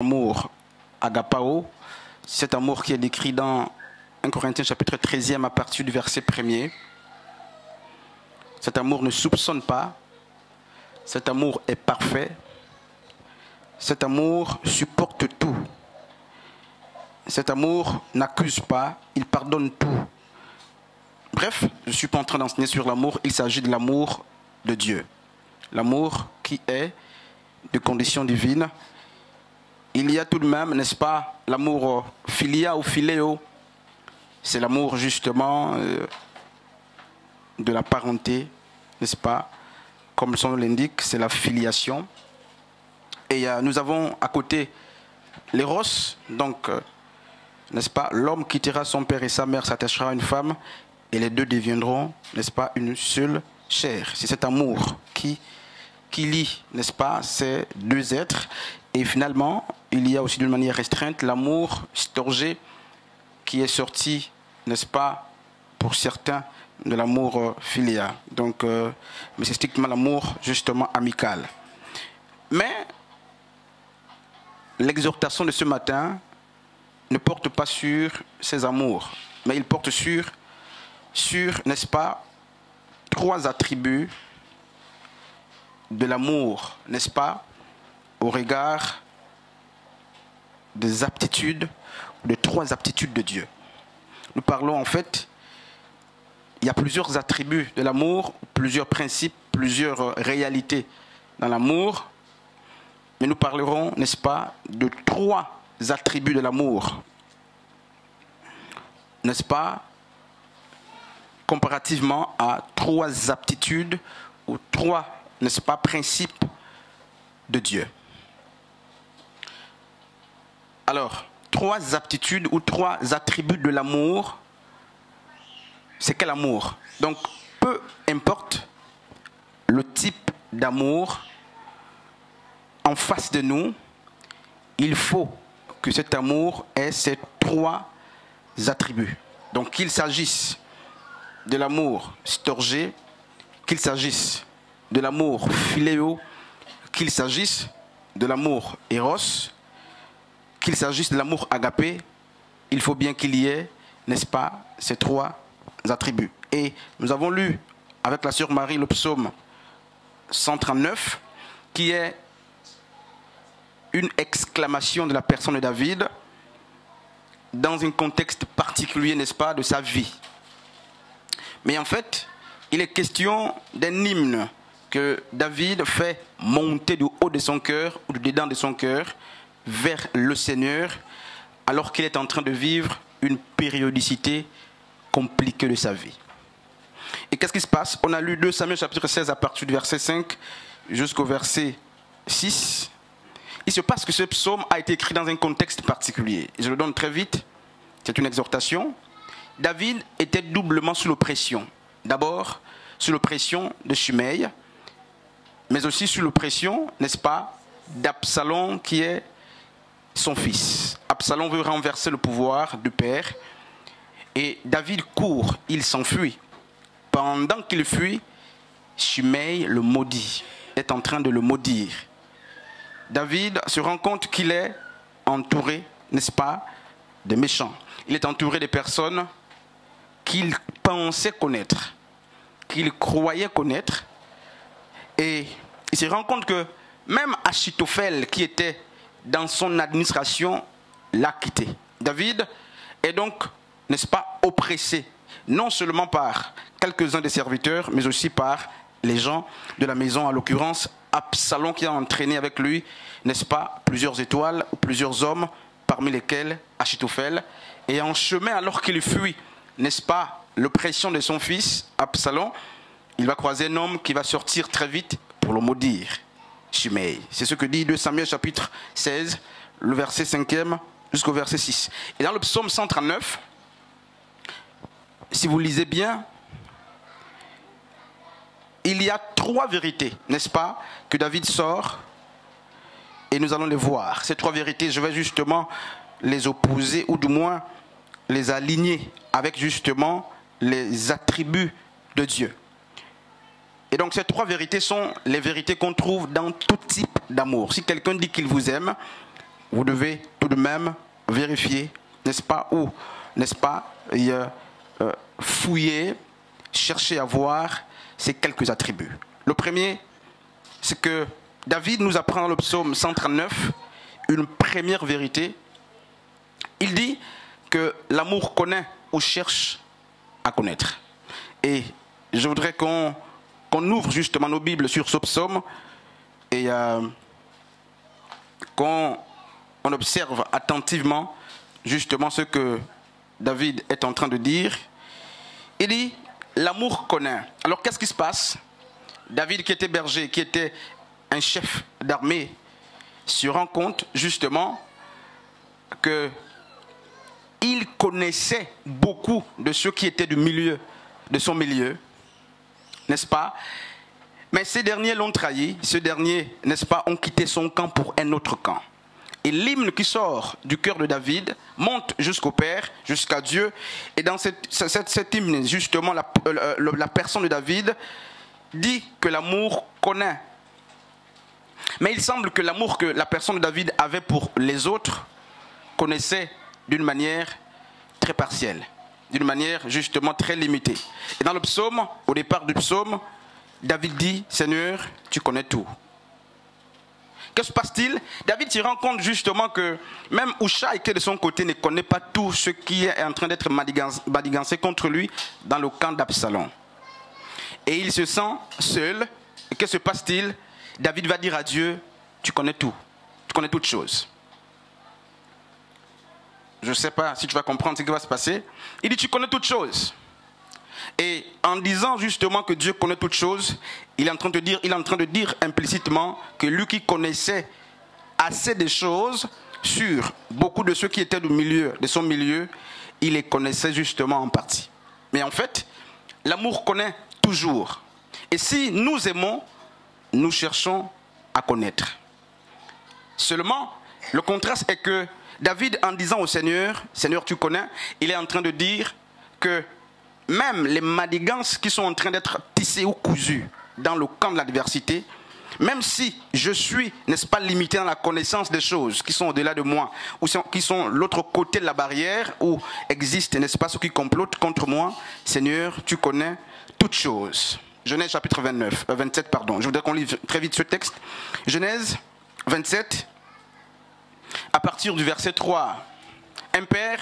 Amour agapao, cet amour qui est décrit dans 1 Corinthiens chapitre 13e à partir du verset 1er. Cet amour ne soupçonne pas, cet amour est parfait, cet amour supporte tout, cet amour n'accuse pas, il pardonne tout. Bref, je ne suis pas en train d'enseigner sur l'amour, il s'agit de l'amour de Dieu. L'amour qui est de condition divine. Il y a tout de même, n'est-ce pas, l'amour philia ou philéo. C'est l'amour justement de la parenté, n'est-ce pas? Comme son nom l'indique, c'est la filiation. Et nous avons à côté l'éros, donc, n'est-ce pas, l'homme quittera son père et sa mère, s'attachera à une femme, et les deux deviendront, n'est-ce pas, une seule chair. C'est cet amour qui lie, n'est-ce pas, ces deux êtres. Et finalement, il y a aussi d'une manière restreinte l'amour storgé qui est sorti, n'est-ce pas, pour certains, de l'amour philia. Donc, mais c'est strictement l'amour justement amical. Mais l'exhortation de ce matin ne porte pas sur ces amours, mais il porte sur, n'est-ce pas, trois attributs de l'amour, n'est-ce pas, au regard des aptitudes, de trois aptitudes de Dieu. Nous parlons en fait, il y a plusieurs attributs de l'amour, plusieurs principes, plusieurs réalités dans l'amour, mais nous parlerons, n'est-ce pas, de trois attributs de l'amour, n'est-ce pas, comparativement à trois aptitudes ou trois, n'est-ce pas, principes de Dieu. Alors, trois aptitudes ou trois attributs de l'amour, c'est quel amour? Donc, peu importe le type d'amour en face de nous, il faut que cet amour ait ces trois attributs. Donc, qu'il s'agisse de l'amour storgé, qu'il s'agisse de l'amour philéo, qu'il s'agisse de l'amour éros, qu'il s'agisse de l'amour agapé, il faut bien qu'il y ait, n'est-ce pas, ces trois attributs. Et nous avons lu avec la sœur Marie le psaume 139, qui est une exclamation de la personne de David dans un contexte particulier, n'est-ce pas, de sa vie. Mais en fait, il est question d'un hymne que David fait monter du haut de son cœur ou du dedans de son cœur vers le Seigneur alors qu'il est en train de vivre une périodicité compliquée de sa vie. Et qu'est-ce qui se passe? On a lu 2 Samuel chapitre 16 à partir du verset 5 jusqu'au verset 6. Il se passe que ce psaume a été écrit dans un contexte particulier. Je le donne très vite, c'est une exhortation. David était doublement sous l'oppression. D'abord, sous l'oppression de Shimei, mais aussi sous l'oppression, n'est-ce pas, d'Absalom qui est son fils. Absalom veut renverser le pouvoir du père et David court, il s'enfuit. Pendant qu'il fuit, Shimei le maudit, est en train de le maudire. David se rend compte qu'il est entouré, n'est-ce pas, de méchants. Il est entouré de personnes qu'il pensait connaître, qu'il croyait connaître. Et il se rend compte que même Achitophel, qui était dans son administration, l'a quitté. David est donc, n'est-ce pas, oppressé, non seulement par quelques-uns des serviteurs, mais aussi par les gens de la maison, en l'occurrence Absalom qui a entraîné avec lui, n'est-ce pas, plusieurs étoiles ou plusieurs hommes, parmi lesquels Achitophel. Et en chemin, alors qu'il fuit, n'est-ce pas, l'oppression de son fils, Absalom, il va croiser un homme qui va sortir très vite pour le maudire, Shimei. C'est ce que dit 2 Samuel chapitre 16, le verset 5e jusqu'au verset 6. Et dans le psaume 139, si vous lisez bien, il y a trois vérités, n'est-ce pas, que David sort et nous allons les voir. Ces trois vérités, je vais justement les opposer ou du moins les aligner avec justement les attributs de Dieu. Et donc ces trois vérités sont les vérités qu'on trouve dans tout type d'amour. Si quelqu'un dit qu'il vous aime, vous devez tout de même vérifier, n'est-ce pas, ou, n'est-ce pas, fouiller, chercher à voir ces quelques attributs. Le premier, c'est que David nous apprend dans le psaume 139 une première vérité. Il dit que l'amour connaît ou cherche à connaître. Et je voudrais qu'on ouvre justement nos Bibles sur ce psaume et qu'on observe attentivement justement ce que David est en train de dire. Il dit, l'amour connaît. Alors qu'est-ce qui se passe? David, qui était berger, qui était un chef d'armée, se rend compte justement que il connaissait beaucoup de ceux qui étaient du milieu, de son milieu, n'est-ce pas? Mais ces derniers l'ont trahi, ces derniers, n'est-ce pas, ont quitté son camp pour un autre camp. Et l'hymne qui sort du cœur de David monte jusqu'au Père, jusqu'à Dieu. Et dans cet hymne, justement, la personne de David dit que l'amour connaît. Mais il semble que l'amour que la personne de David avait pour les autres connaissait d'une manière très partielle, d'une manière justement très limitée. Et dans le psaume, au départ du psaume, David dit, Seigneur, tu connais tout. Que se passe-t-il? David se rend compte justement que même Hushai, qui de son côté ne connaît pas tout ce qui est en train d'être manigancé contre lui dans le camp d'Absalom. Et il se sent seul. Et que se passe-t-il? David va dire à Dieu, tu connais tout, tu connais toutes choses. Je ne sais pas si tu vas comprendre ce qui va se passer. Il dit, tu connais toutes choses. Et en disant justement que Dieu connaît toutes choses, il est en train de dire implicitement que lui qui connaissait assez de choses sur beaucoup de ceux qui étaient de son milieu, il les connaissait justement en partie. Mais en fait, l'amour connaît toujours. Et si nous aimons, nous cherchons à connaître. Seulement, le contraste est que David, en disant au Seigneur, Seigneur tu connais, il est en train de dire que même les manigances qui sont en train d'être tissées ou cousues dans le camp de l'adversité, même si je suis, n'est-ce pas, limité dans la connaissance des choses qui sont au-delà de moi, ou qui sont l'autre côté de la barrière, où existent, n'est-ce pas, ceux qui complotent contre moi, Seigneur, tu connais toutes choses. Genèse chapitre 27, pardon. Je voudrais qu'on lise très vite ce texte. Genèse 27, à partir du verset 3. Un père,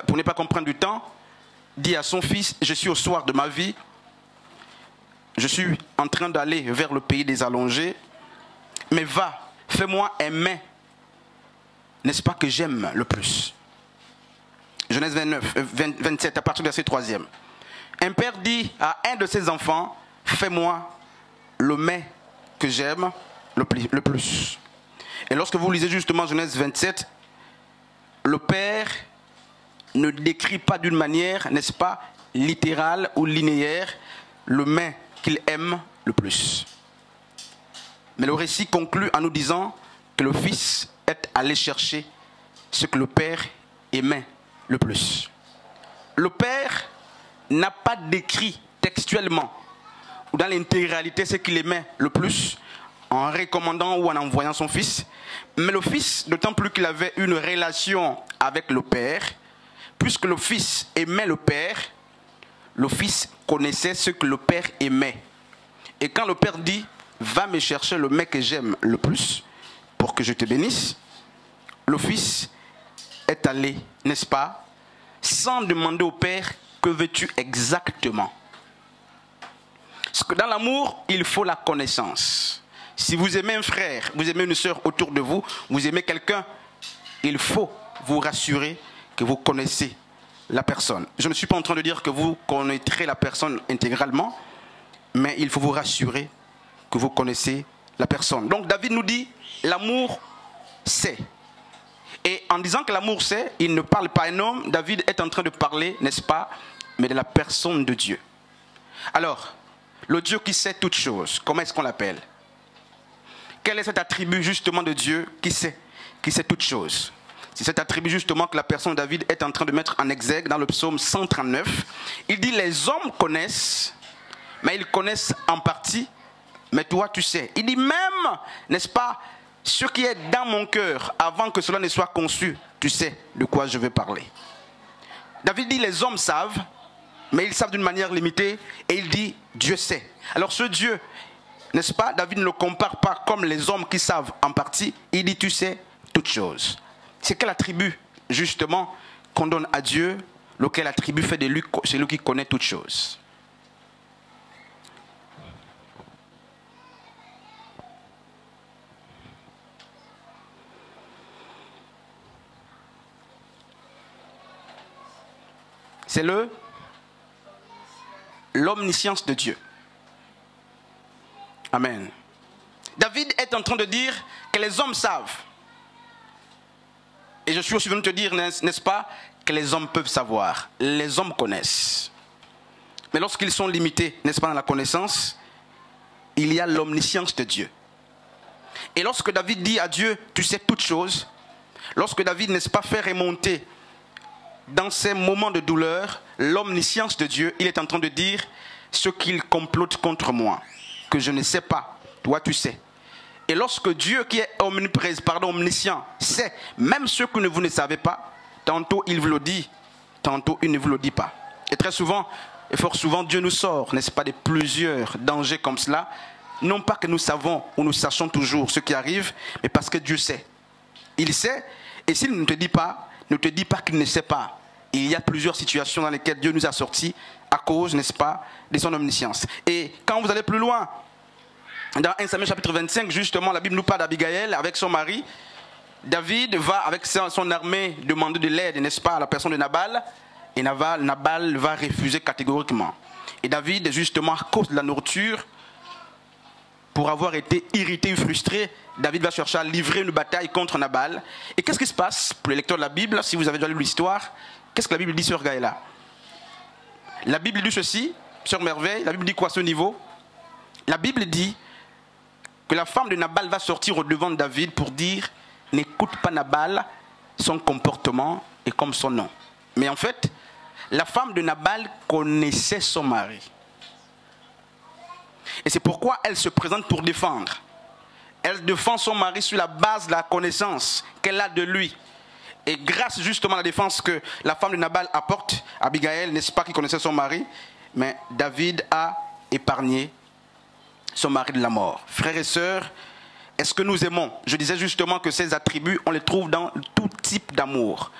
pour ne pas comprendre du temps, dit à son fils, je suis au soir de ma vie, je suis en train d'aller vers le pays des allongés, mais va, fais-moi aimer, n'est-ce pas, que j'aime le plus. Genèse 27, à partir du verset 3e. Un père dit à un de ses enfants, fais-moi le mets que j'aime le plus. Et lorsque vous lisez justement Genèse 27, le père ne décrit pas d'une manière, n'est-ce pas, littérale ou linéaire, le mets qu'il aime le plus. Mais le récit conclut en nous disant que le fils est allé chercher ce que le père aimait le plus. Le père n'a pas décrit textuellement ou dans l'intégralité ce qu'il aimait le plus en recommandant ou en envoyant son fils, mais le fils, d'autant plus qu'il avait une relation avec le père, puisque le fils aimait le père, le fils connaissait ce que le père aimait. Et quand le père dit, va me chercher le mec que j'aime le plus, pour que je te bénisse, le fils est allé, n'est-ce pas, sans demander au père, que veux-tu exactement? Parce que dans l'amour, il faut la connaissance. Si vous aimez un frère, vous aimez une sœur autour de vous, vous aimez quelqu'un, il faut vous rassurer que vous connaissez la personne. Je ne suis pas en train de dire que vous connaîtrez la personne intégralement, mais il faut vous rassurer que vous connaissez la personne. Donc David nous dit, l'amour sait. Et en disant que l'amour sait, il ne parle pas un homme, David est en train de parler, n'est-ce pas, mais de la personne de Dieu. Alors, le Dieu qui sait toutes choses, comment est-ce qu'on l'appelle? Quel est cet attribut justement de Dieu qui sait toutes choses? C'est cet attribut justement que la personne de David est en train de mettre en exergue dans le psaume 139. Il dit, les hommes connaissent, mais ils connaissent en partie, mais toi tu sais. Il dit même, n'est-ce pas, ce qui est dans mon cœur, avant que cela ne soit conçu, tu sais de quoi je veux parler. David dit, les hommes savent, mais ils savent d'une manière limitée, et il dit, Dieu sait. Alors ce Dieu, n'est-ce pas, David ne le compare pas comme les hommes qui savent en partie, il dit, tu sais toutes choses. C'est quel attribut, justement, qu'on donne à Dieu, lequel attribut fait de lui celui qui connaît toutes choses. C'est l'omniscience de Dieu. Amen. David est en train de dire que les hommes savent. Et je suis aussi venu te dire, n'est-ce pas, que les hommes peuvent savoir. Les hommes connaissent. Mais lorsqu'ils sont limités, n'est-ce pas, dans la connaissance, il y a l'omniscience de Dieu. Et lorsque David dit à Dieu, tu sais toutes choses, lorsque David, n'est-ce pas, fait remonter dans ces moments de douleur, l'omniscience de Dieu, il est en train de dire ce qu'il complote contre moi, que je ne sais pas, toi tu sais. Et lorsque Dieu qui est omniscient sait, même ce que vous ne savez pas, tantôt il vous le dit, tantôt il ne vous le dit pas. Et très souvent, et fort souvent, Dieu nous sort, n'est-ce pas, de plusieurs dangers comme cela, non pas que nous savons ou nous sachons toujours ce qui arrive, mais parce que Dieu sait. Il sait, et s'il ne te dit pas, ne te dit pas qu'il ne sait pas. Il y a plusieurs situations dans lesquelles Dieu nous a sortis à cause, n'est-ce pas, de son omniscience. Et quand vous allez plus loin, dans 1 Samuel chapitre 25, justement, la Bible nous parle d'Abigaël avec son mari. David va avec son armée demander de l'aide, n'est-ce pas, à la personne de Nabal. Et Nabal va refuser catégoriquement. Et David, justement, à cause de la nourriture, pour avoir été irrité ou frustré, David va chercher à livrer une bataille contre Nabal. Et qu'est-ce qui se passe pour les lecteurs de la Bible, si vous avez déjà lu l'histoire, qu'est-ce que la Bible dit sur Gaëla? La Bible dit ceci, sur merveille, la Bible dit quoi à ce niveau? La Bible dit que la femme de Nabal va sortir au devant de David pour dire, n'écoute pas Nabal, son comportement est comme son nom. Mais en fait, la femme de Nabal connaissait son mari. Et c'est pourquoi elle se présente pour défendre. Elle défend son mari sur la base de la connaissance qu'elle a de lui. Et grâce justement à la défense que la femme de Nabal apporte, Abigail, n'est-ce pas, qui connaissait son mari, mais David a épargné son mari de la mort. Frères et sœurs, est-ce que nous aimons? Je disais justement que ces attributs, on les trouve dans tout type d'amour.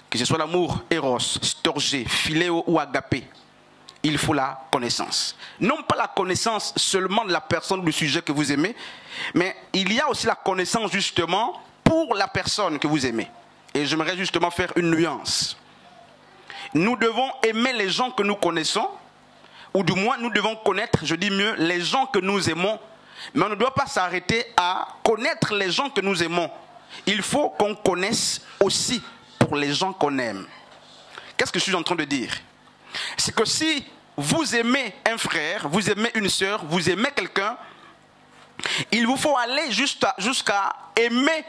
Que ce soit l'amour éros, storgé, philéo ou agapé. Il faut la connaissance. Non pas la connaissance seulement de la personne ou du sujet que vous aimez, mais il y a aussi la connaissance justement pour la personne que vous aimez. Et j'aimerais justement faire une nuance. Nous devons aimer les gens que nous connaissons, ou du moins nous devons connaître, je dis mieux, les gens que nous aimons, mais on ne doit pas s'arrêter à connaître les gens que nous aimons. Il faut qu'on connaisse aussi pour les gens qu'on aime. Qu'est-ce que je suis en train de dire? C'est que si vous aimez un frère, vous aimez une sœur, vous aimez quelqu'un, il vous faut aller jusqu'à aimer,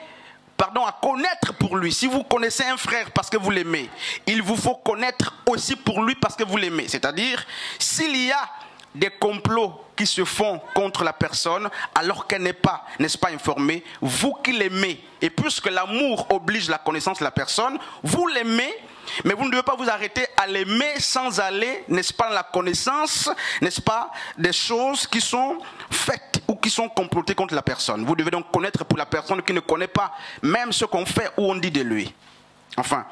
à connaître pour lui. Si vous connaissez un frère parce que vous l'aimez, il vous faut connaître aussi pour lui parce que vous l'aimez. C'est-à-dire, s'il y a des complots qui se font contre la personne alors qu'elle n'est pas, n'est-ce pas, informée, vous qui l'aimez, et puisque l'amour oblige la connaissance de la personne, vous l'aimez, mais vous ne devez pas vous arrêter à l'aimer sans aller, n'est-ce pas, dans la connaissance, n'est-ce pas, des choses qui sont faites ou qui sont complotées contre la personne. Vous devez donc connaître pour la personne qui ne connaît pas même ce qu'on fait ou on dit de lui. Enfin,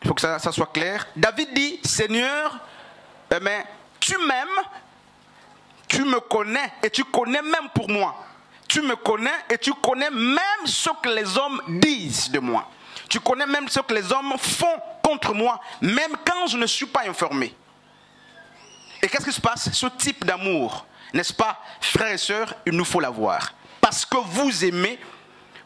il faut que ça soit clair. David dit, Seigneur, mais tu m'aimes, tu me connais et tu connais même pour moi. Tu me connais et tu connais même ce que les hommes disent de moi. Tu connais même ce que les hommes font contre moi, même quand je ne suis pas informé. Et qu'est-ce qui se passe? Ce type d'amour, n'est-ce pas, frères et sœurs, il nous faut l'avoir. Parce que vous aimez,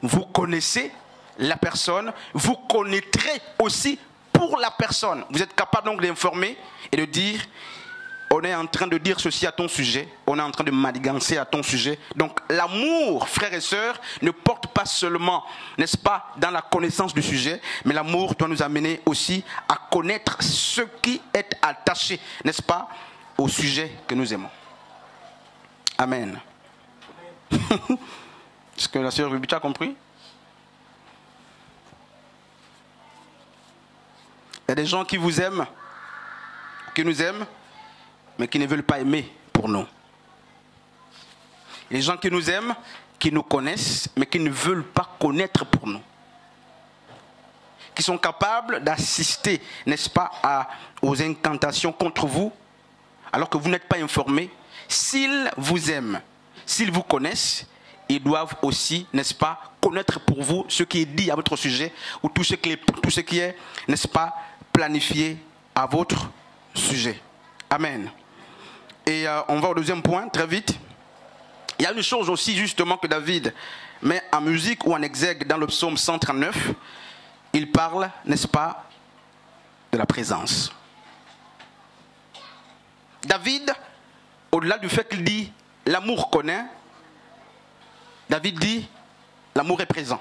vous connaissez la personne, vous connaîtrez aussi pour la personne. Vous êtes capable donc d'informer et de dire, on est en train de dire ceci à ton sujet, on est en train de manigancer à ton sujet. Donc l'amour, frères et sœurs, ne porte pas seulement, n'est-ce pas, dans la connaissance du sujet, mais l'amour doit nous amener aussi à connaître ce qui est attaché, n'est-ce pas, au sujet que nous aimons. Amen. Est-ce que la sœur Rubita a compris? Il y a des gens qui vous aiment, qui nous aiment, mais qui ne veulent pas aimer pour nous. Il y a des gens qui nous aiment, qui nous connaissent, mais qui ne veulent pas connaître pour nous. Qui sont capables d'assister, n'est-ce pas, aux incantations contre vous, alors que vous n'êtes pas informés. S'ils vous aiment, s'ils vous connaissent, ils doivent aussi, n'est-ce pas, connaître pour vous ce qui est dit à votre sujet, ou tout ce qui est, n'est-ce pas, planifié à votre sujet. Amen. Et on va au deuxième point, très vite. Il y a une chose aussi, justement, que David met en musique ou en exègue dans le psaume 139. Il parle, n'est-ce pas, de la présence. David, au-delà du fait qu'il dit « l'amour connaît », David dit « l'amour est présent ».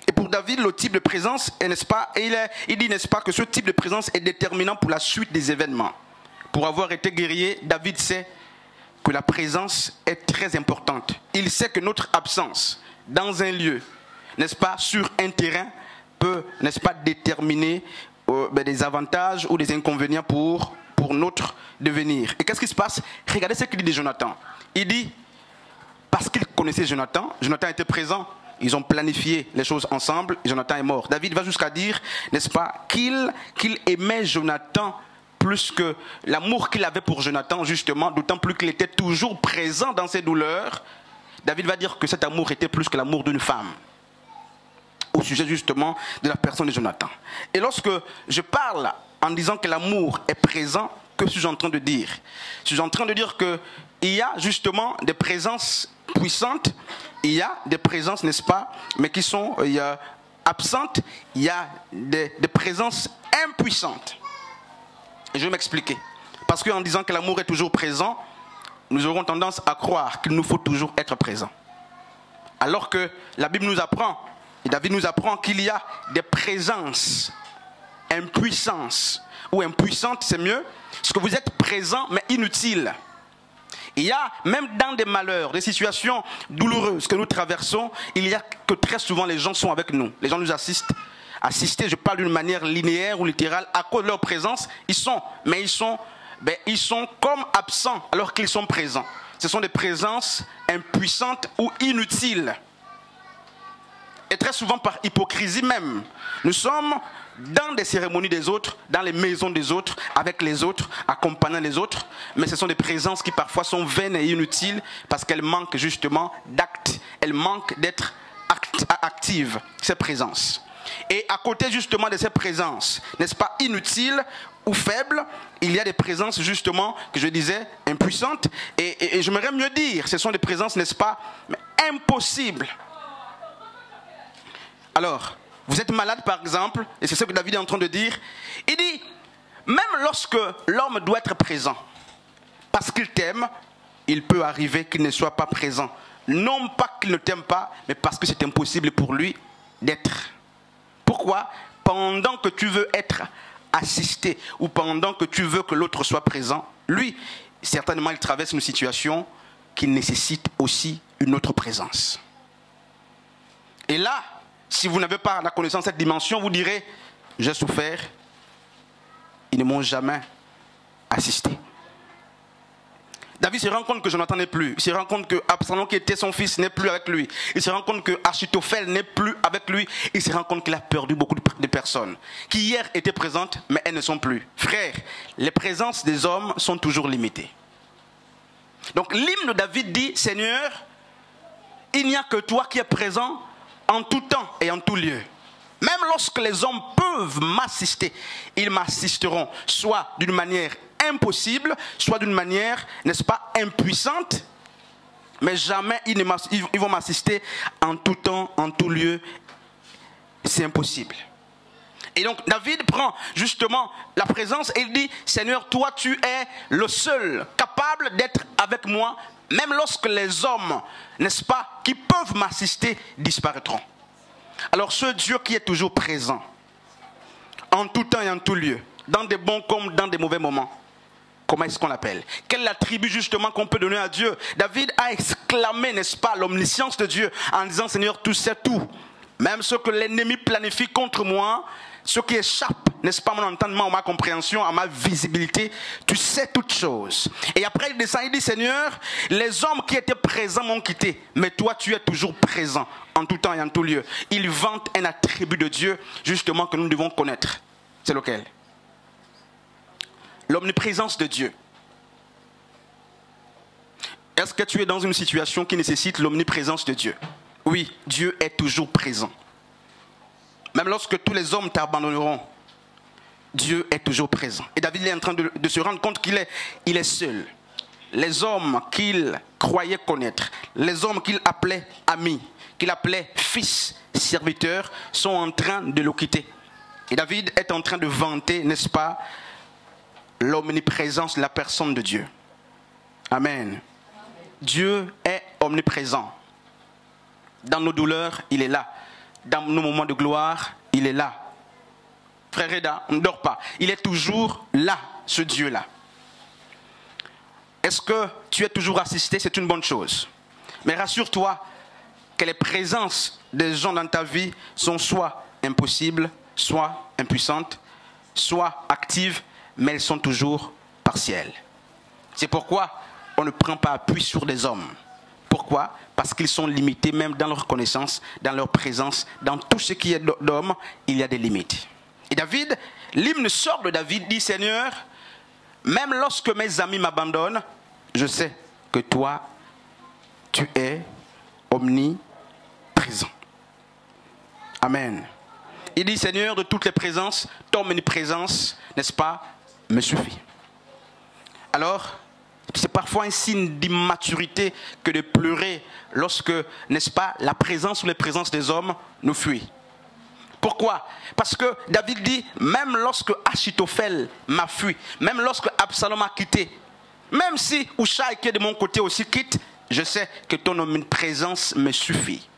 Et pour David, le type de présence est, n'est-ce pas, il dit, n'est-ce pas, que ce type de présence est déterminant pour la suite des événements. Pour avoir été guerrier, David sait que la présence est très importante. Il sait que notre absence dans un lieu, n'est-ce pas, sur un terrain, peut, n'est-ce pas, déterminer des avantages ou des inconvénients pour notre devenir. Et qu'est-ce qui se passe? Regardez ce qu'il dit de Jonathan. Il dit, parce qu'il connaissait Jonathan, Jonathan était présent. Ils ont planifié les choses ensemble et Jonathan est mort. David va jusqu'à dire, n'est-ce pas, qu'il aimait Jonathan plus que l'amour qu'il avait pour Jonathan, justement, d'autant plus qu'il était toujours présent dans ses douleurs. David va dire que cet amour était plus que l'amour d'une femme, au sujet justement de la personne de Jonathan. Et lorsque je parle en disant que l'amour est présent, que suis-je en train de dire? Je suis en train de dire qu'il y a justement des présences puissantes, il y a des présences, n'est-ce pas, mais qui sont absentes, il y a des présences impuissantes. Et je vais m'expliquer. Parce qu'en disant que l'amour est toujours présent, nous aurons tendance à croire qu'il nous faut toujours être présent. Alors que la Bible nous apprend, et David nous apprend qu'il y a des présences impuissantes, ou impuissantes, c'est mieux, parce que vous êtes présent mais inutile. Il y a, même dans des malheurs, des situations douloureuses que nous traversons, il y a que très souvent les gens sont avec nous. Les gens nous assistent. Assister, je parle d'une manière linéaire ou littérale, à cause de leur présence, ils sont comme absents alors qu'ils sont présents. Ce sont des présences impuissantes ou inutiles. Et très souvent par hypocrisie même. Nous sommes dans des cérémonies des autres, dans les maisons des autres, avec les autres, accompagnant les autres, mais ce sont des présences qui parfois sont vaines et inutiles parce qu'elles manquent justement d'actes, elles manquent d'être actives, ces présences. Et à côté justement de ces présences, n'est-ce pas, inutiles ou faibles, il y a des présences justement, que je disais, impuissantes, et j'aimerais mieux dire, ce sont des présences, n'est-ce pas, impossibles. Alors, vous êtes malade par exemple, et c'est ce que David est en train de dire, il dit, même lorsque l'homme doit être présent, parce qu'il t'aime, il peut arriver qu'il ne soit pas présent. Non pas qu'il ne t'aime pas, mais parce que c'est impossible pour lui d'être. Pourquoi? Pendant que tu veux être assisté, ou pendant que tu veux que l'autre soit présent, lui, certainement il traverse une situation qui nécessite aussi une autre présence. Et là, si vous n'avez pas la connaissance de cette dimension, vous direz, j'ai souffert, ils ne m'ont jamais assisté. David se rend compte que Jonathan n'est plus. Il se rend compte que Absalom, qui était son fils, n'est plus avec lui. Il se rend compte que Achitophel n'est plus avec lui. Il se rend compte qu'il a perdu beaucoup de personnes qui hier étaient présentes, mais elles ne sont plus. Frères, les présences des hommes sont toujours limitées. Donc l'hymne de David dit, Seigneur, il n'y a que toi qui es présent en tout temps et en tout lieu. Même lorsque les hommes peuvent m'assister, ils m'assisteront, soit d'une manière impossible, soit d'une manière, n'est-ce pas, impuissante, mais jamais ils vont m'assister en tout temps, en tout lieu. C'est impossible. Et donc David prend justement la présence et il dit, Seigneur, toi tu es le seul capable d'être avec moi, même lorsque les hommes, n'est-ce pas, qui peuvent m'assister disparaîtront. Alors ce Dieu qui est toujours présent, en tout temps et en tout lieu, dans des bons comme dans des mauvais moments, comment est-ce qu'on l'appelle? Quel est l'attribut justement qu'on peut donner à Dieu? David a proclamer, n'est-ce pas, l'omniscience de Dieu en disant, Seigneur, tu sais tout. Même ce que l'ennemi planifie contre moi, ce qui échappe, n'est-ce pas, à mon entendement, à ma compréhension, à ma visibilité, tu sais toutes choses. Et après, il descend, il dit, Seigneur, les hommes qui étaient présents m'ont quitté, mais toi, tu es toujours présent, en tout temps et en tout lieu. Il vante un attribut de Dieu, justement, que nous devons connaître. C'est lequel? L'omniprésence de Dieu. Est-ce que tu es dans une situation qui nécessite l'omniprésence de Dieu? Oui, Dieu est toujours présent. Même lorsque tous les hommes t'abandonneront, Dieu est toujours présent. Et David est en train de se rendre compte qu'il est seul. Les hommes qu'il croyait connaître, les hommes qu'il appelait amis, qu'il appelait fils, serviteurs, sont en train de le quitter. Et David est en train de vanter, n'est-ce pas, l'omniprésence de la personne de Dieu. Amen. Dieu est omniprésent. Dans nos douleurs, il est là. Dans nos moments de gloire, il est là. Frère Reda, on ne dort pas. Il est toujours là, ce Dieu-là. Est-ce que tu es toujours assisté? C'est une bonne chose. Mais rassure-toi que les présences des gens dans ta vie sont soit impossibles, soit impuissantes, soit actives, mais elles sont toujours partielles. C'est pourquoi on ne prend pas appui sur des hommes. Pourquoi? Parce qu'ils sont limités même dans leur connaissance, dans leur présence, dans tout ce qui est d'homme, il y a des limites. Et David, l'hymne sort de David, dit, Seigneur, même lorsque mes amis m'abandonnent, je sais que toi, tu es omniprésent. Amen. Il dit, Seigneur, de toutes les présences, ton omniprésence, n'est-ce pas, me suffit. Alors, c'est parfois un signe d'immaturité que de pleurer lorsque, n'est-ce pas, la présence ou les présences des hommes nous fuient. Pourquoi? Parce que David dit, même lorsque Achitophel m'a fui, même lorsque Absalom m'a quitté, même si Hushai qui est de mon côté aussi quitte, je sais que ton omniprésence me suffit.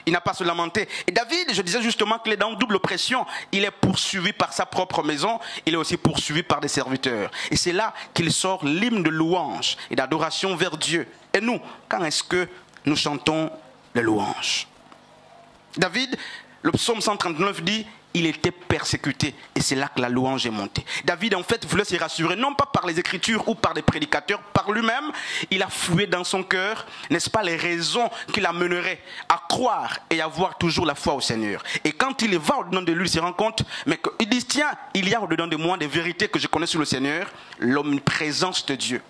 Il n'a pas à se lamenter. Et David, je disais justement qu'il est dans double pression. Il est poursuivi par sa propre maison, il est aussi poursuivi par des serviteurs. Et c'est là qu'il sort l'hymne de louange et d'adoration vers Dieu. Et nous, quand est-ce que nous chantons les louanges? David, le psaume 139 dit, il était persécuté. Et c'est là que la louange est montée. David, en fait, voulait se rassurer, non pas par les Écritures ou par des prédicateurs, par lui-même. Il a fouillé dans son cœur, n'est-ce pas, les raisons qui l'amèneraient à croire et à avoir toujours la foi au Seigneur. Et quand il va au-dedans de lui, il se rend compte, mais il dit, tiens, il y a au-dedans de moi des vérités que je connais sur le Seigneur, l'omniprésence de Dieu.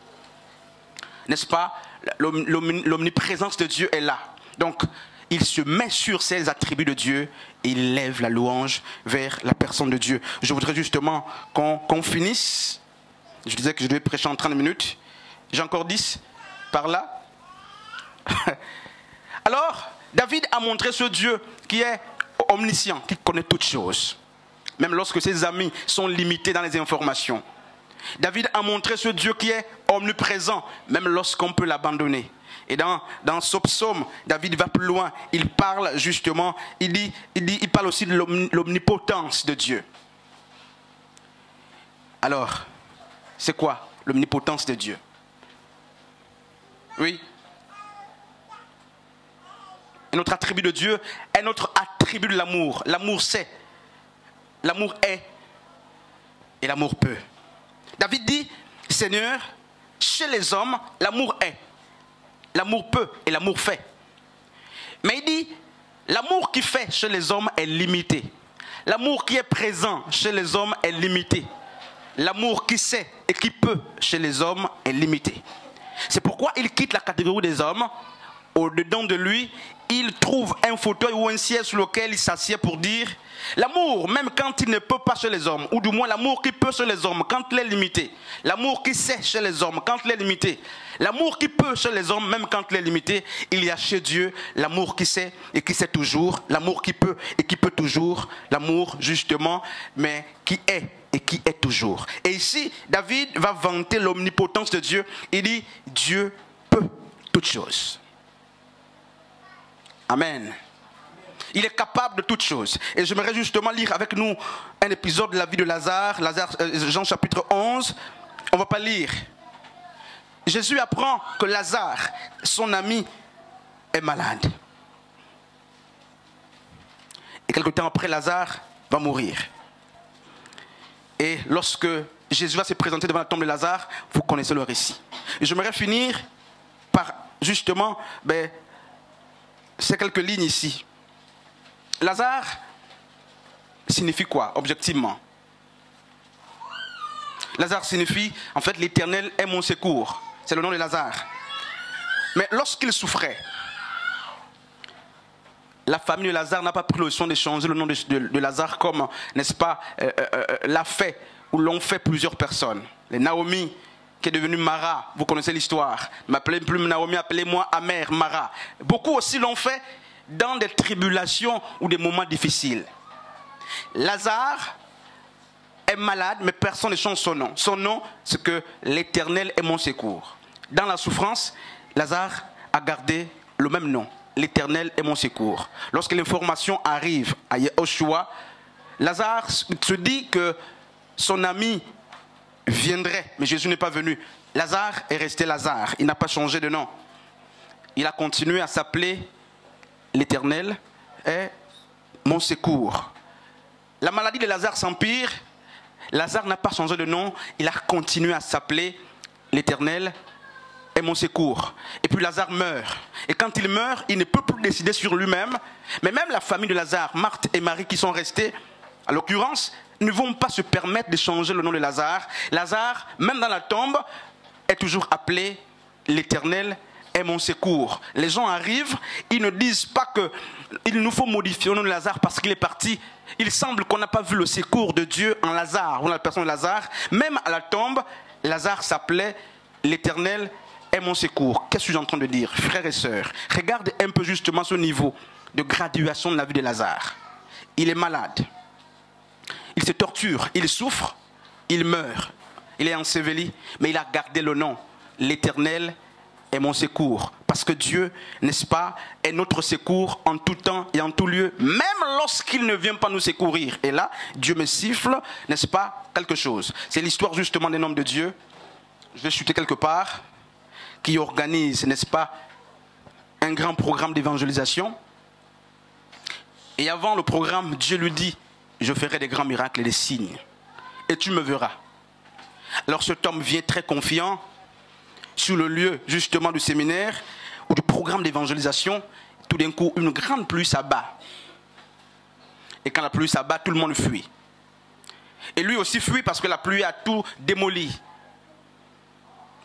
N'est-ce pas? L'omniprésence de Dieu est là. Donc, il se met sur ces attributs de Dieu et il lève la louange vers la personne de Dieu. Je voudrais justement qu'on finisse. Je disais que je devais prêcher en 30 minutes. J'ai encore 10 par là. Alors, David a montré ce Dieu qui est omniscient, qui connaît toutes choses. Même lorsque ses amis sont limités dans les informations. David a montré ce Dieu qui est omniprésent, même lorsqu'on peut l'abandonner. Et dans ce psaume, David va plus loin. Il parle justement, il parle aussi de l'omnipotence de Dieu. Alors, c'est quoi l'omnipotence de Dieu? Oui. Et notre attribut de Dieu est notre attribut de l'amour. L'amour c'est, l'amour est, et l'amour peut. David dit, Seigneur, chez les hommes, l'amour est. L'amour peut et l'amour fait. Mais il dit, l'amour qui fait chez les hommes est limité. L'amour qui est présent chez les hommes est limité. L'amour qui sait et qui peut chez les hommes est limité. C'est pourquoi il quitte la catégorie des hommes. Au-dedans de lui, il trouve un fauteuil ou un siège sur lequel il s'assied pour dire l'amour, même quand il ne peut pas chez les hommes, ou du moins l'amour qui peut chez les hommes quand il est limité. L'amour qui sait chez les hommes quand il est limité. L'amour qui peut chez les hommes, même quand il est limité, il y a chez Dieu l'amour qui sait et qui sait toujours, l'amour qui peut et qui peut toujours, l'amour justement, mais qui est et qui est toujours. Et ici, David va vanter l'omnipotence de Dieu. Il dit, Dieu peut toutes choses. Amen. Il est capable de toutes choses. Et j'aimerais justement lire avec nous un épisode de la vie de Lazare, Jean chapitre 11. On ne va pas lire Jésus apprend que Lazare, son ami, est malade. Et quelque temps après, Lazare va mourir. Et lorsque Jésus va se présenter devant la tombe de Lazare, vous connaissez le récit. Et j'aimerais finir par justement ces quelques lignes ici. Lazare signifie quoi, objectivement? Lazare signifie, en fait, l'Éternel est mon secours. C'est le nom de Lazare. Mais lorsqu'il souffrait, la famille de Lazare n'a pas pris le soin de changer le nom de Lazare comme, n'est-ce pas, l'a fait, ou l'ont fait plusieurs personnes. Les Naomi, qui est devenue Mara, vous connaissez l'histoire. M'appelez plus Naomi, appelez-moi Amère, Mara. Beaucoup aussi l'ont fait dans des tribulations ou des moments difficiles. Lazare est malade, mais personne ne change son nom. Son nom, c'est que l'Éternel est mon secours. Dans la souffrance, Lazare a gardé le même nom. L'Éternel est mon secours. Lorsque l'information arrive à Yehoshua, Lazare se dit que son ami viendrait, mais Jésus n'est pas venu. Lazare est resté Lazare, il n'a pas changé de nom. Il a continué à s'appeler l'Éternel est mon secours. La maladie de Lazare s'empire. Lazare n'a pas changé de nom, il a continué à s'appeler l'Éternel est mon secours. Et puis Lazare meurt. Et quand il meurt, il ne peut plus décider sur lui-même. Mais même la famille de Lazare, Marthe et Marie qui sont restées, à l'occurrence, ne vont pas se permettre de changer le nom de Lazare. Lazare, même dans la tombe, est toujours appelé l'Éternel est mon secours. Les gens arrivent, ils ne disent pas qu'il nous faut modifier le nom de Lazare parce qu'il est parti. Il semble qu'on n'a pas vu le secours de Dieu en Lazare, ou dans la personne de Lazare. Même à la tombe, Lazare s'appelait l'Éternel est mon secours. Qu'est-ce que je suis en train de dire, frères et sœurs? Regarde un peu justement ce niveau de graduation de la vie de Lazare. Il est malade. Il se torture, il souffre, il meurt. Il est enseveli, mais il a gardé le nom. L'Éternel est mon secours. Parce que Dieu, n'est-ce pas, est notre secours en tout temps et en tout lieu, même lorsqu'il ne vient pas nous secourir. Et là, Dieu me siffle, n'est-ce pas, quelque chose. C'est l'histoire justement d'un homme de Dieu. Je vais chuter quelque part, qui organise, n'est-ce pas, un grand programme d'évangélisation. Et avant le programme, Dieu lui dit, je ferai des grands miracles et des signes. Et tu me verras. Alors cet homme vient très confiant sur le lieu justement du séminaire ou du programme d'évangélisation. Tout d'un coup, une grande pluie s'abat. Et quand la pluie s'abat, tout le monde fuit. Et lui aussi fuit parce que la pluie a tout démoli.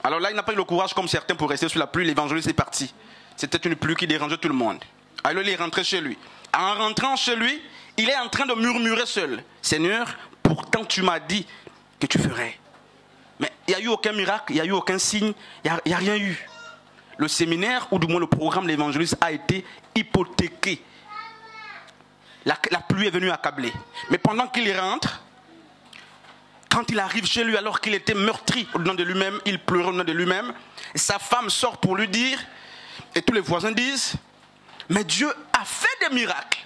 Alors là, il n'a pas eu le courage comme certains pour rester sur la pluie. L'évangéliste est parti. C'était une pluie qui dérangeait tout le monde. Alors il est rentré chez lui. En rentrant chez lui, il est en train de murmurer seul. Seigneur, pourtant tu m'as dit que tu ferais. Mais il n'y a eu aucun miracle, il n'y a eu aucun signe, il n'y a rien eu. Le séminaire, ou du moins le programme de l'évangéliste, a été hypothéqué. La pluie est venue accabler. Mais pendant qu'il rentre, quand il arrive chez lui alors qu'il était meurtri au-dedans de lui-même, il pleurait au-dedans de lui-même, sa femme sort pour lui dire, et tous les voisins disent, mais Dieu a fait des miracles.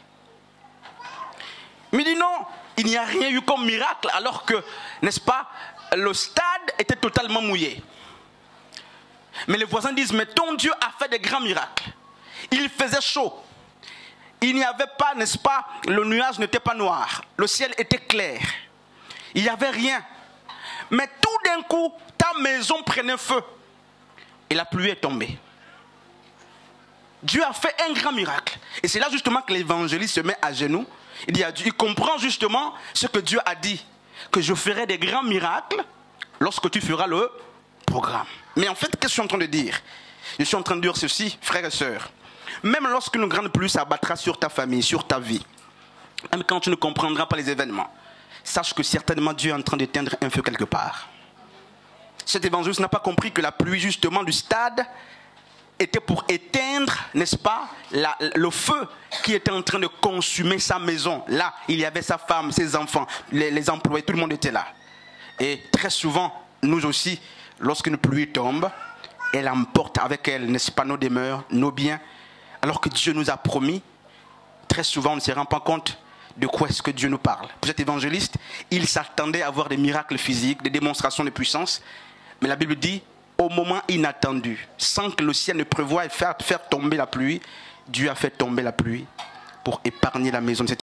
Mais il dit non, il n'y a rien eu comme miracle alors que, n'est-ce pas, le stade était totalement mouillé. Mais les voisins disent, mais ton Dieu a fait des grands miracles. Il faisait chaud. Il n'y avait pas, n'est-ce pas, le nuage n'était pas noir. Le ciel était clair. Il n'y avait rien. Mais tout d'un coup, ta maison prenait feu. Et la pluie est tombée. Dieu a fait un grand miracle. Et c'est là justement que l'évangéliste se met à genoux. Il dit à Dieu, il comprend justement ce que Dieu a dit. Que je ferai des grands miracles lorsque tu feras le programme. Mais en fait, qu'est-ce que je suis en train de dire? Je suis en train de dire ceci, frères et sœurs. Même lorsqu'une grande pluie s'abattra sur ta famille, sur ta vie, même quand tu ne comprendras pas les événements, sache que certainement Dieu est en train d'éteindre un feu quelque part. Cet évangéliste n'a pas compris que la pluie justement du stade était pour éteindre, n'est-ce pas, le feu qui était en train de consumer sa maison. Là, il y avait sa femme, ses enfants, les employés, tout le monde était là. Et très souvent, nous aussi, lorsqu'une pluie tombe, elle emporte avec elle, n'est-ce pas, nos demeures, nos biens. Alors que Dieu nous a promis, très souvent on ne se rend pas compte de quoi est-ce que Dieu nous parle. Pour cet évangéliste, il s'attendait à voir des miracles physiques, des démonstrations de puissance. Mais la Bible dit, au moment inattendu, sans que le ciel ne prévoie faire tomber la pluie. Dieu a fait tomber la pluie pour épargner la maison de cet